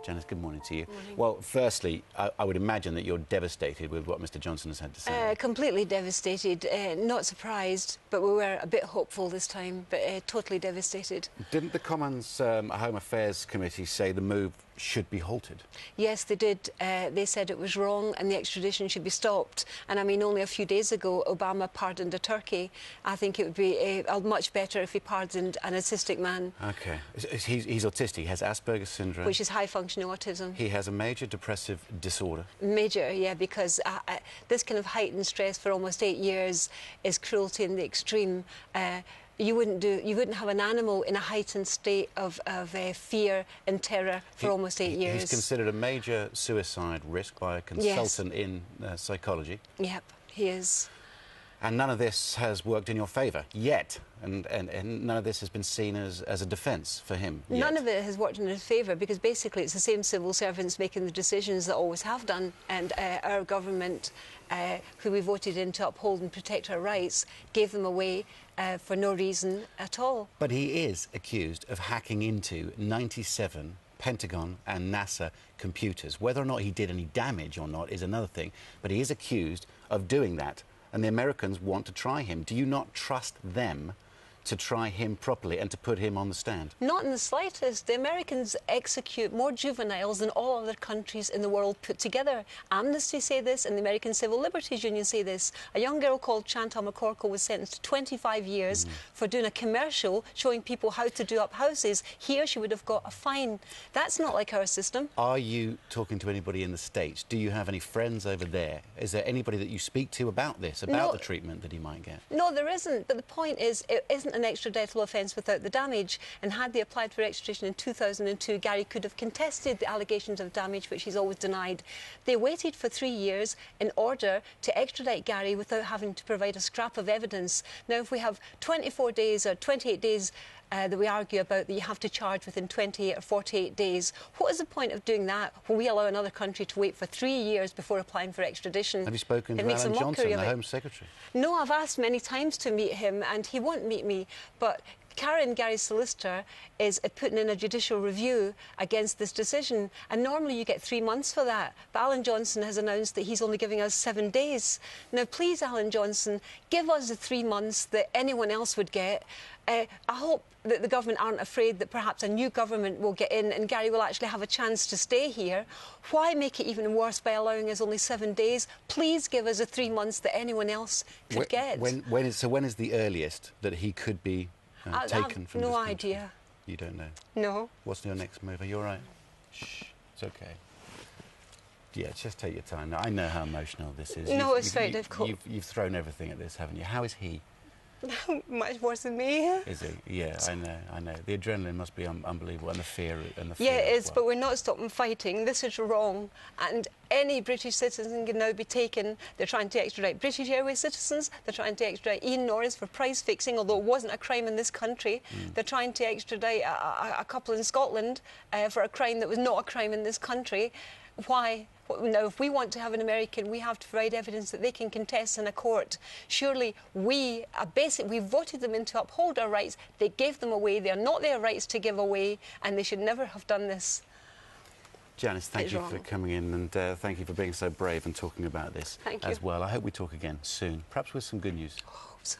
Janice, good morning to you. Morning. Well, firstly, I would imagine that you're devastated with what Mr Johnson has had to say. Completely devastated, not surprised, but we were a bit hopeful this time, but totally devastated. Didn't the Commons Home Affairs Committee say the move should be halted? Yes, they did. They said it was wrong and the extradition should be stopped. And I mean, only a few days ago, Obama pardoned a turkey. I think it would be much better if he pardoned an autistic man. OK. He's autistic. He has Asperger's syndrome. Which is high-functioning autism. He has a major depressive disorder. Major, yeah, because this kind of heightened stress for almost 8 years is cruelty in the extreme. You wouldn't have an animal in a heightened state of fear and terror for almost 8 years. He's considered a major suicide risk by a consultant in psychology. Yep, he is. And none of this has worked in your favour yet, and none of this has been seen as a defence for him yet. None of it has worked in his favour, because basically it's the same civil servants making the decisions that always have done, and our government, who we voted in to uphold and protect our rights, gave them away for no reason at all. But he is accused of hacking into 97 Pentagon and NASA computers. Whether or not he did any damage or not is another thing, but he is accused of doing that. And the Americans want to try him. Do you not trust them to try him properly and to put him on the stand? Not in the slightest. The Americans execute more juveniles than all other countries in the world put together. Amnesty say this, and the American Civil Liberties Union say this. A young girl called Chantal McCorkle was sentenced to 25 years for doing a commercial showing people how to do up houses. Here she would have got a fine. That's not like our system. Are you talking to anybody in the States? Do you have any friends over there? Is there anybody that you speak to about this, about the treatment that he might get? No, there isn't. But the point is, it isn't an extraditable offence without the damage, and had they applied for extradition in 2002, Gary could have contested the allegations of damage, which he's always denied. They waited for 3 years in order to extradite Gary without having to provide a scrap of evidence. Now, if we have 24 days or 28 days that we argue about, that you have to charge within 28 or 48 days. What is the point of doing that when we allow another country to wait for 3 years before applying for extradition? Have you spoken to Alan Johnson, the Home Secretary? No, I've asked many times to meet him, and he won't meet me. But Karen, Gary's solicitor, is putting in a judicial review against this decision, and normally you get 3 months for that. But Alan Johnson has announced that he's only giving us 7 days. Now, please, Alan Johnson, give us the 3 months that anyone else would get. I hope that the government aren't afraid that perhaps a new government will get in and Gary will actually have a chance to stay here. Why make it even worse by allowing us only 7 days? Please give us the 3 months that anyone else could get. When is the earliest that he could be taken from this country? No idea. You don't know? No. What's your next move? Are you all right? Shh, it's okay. Yeah, just take your time. I know how emotional this is. No, it's very difficult. You've thrown everything at this, haven't you? How is he? Much worse than me. Is he? Yeah, I know. The adrenaline must be unbelievable, and the fear. Yeah, it is, but we're not stopping fighting. This is wrong, and any British citizen can now be taken. They're trying to extradite British Airways citizens. They're trying to extradite Ian Norris for price fixing, although it wasn't a crime in this country. They're trying to extradite a couple in Scotland for a crime that was not a crime in this country. Why? Now, if we want to have an American, we have to provide evidence that they can contest in a court. Surely we voted them in to uphold our rights. They gave them away. They are not their rights to give away, and they should never have done this. Janice, thank you for coming in, and thank you for being so brave and talking about this as well. I hope we talk again soon, perhaps with some good news. I hope so.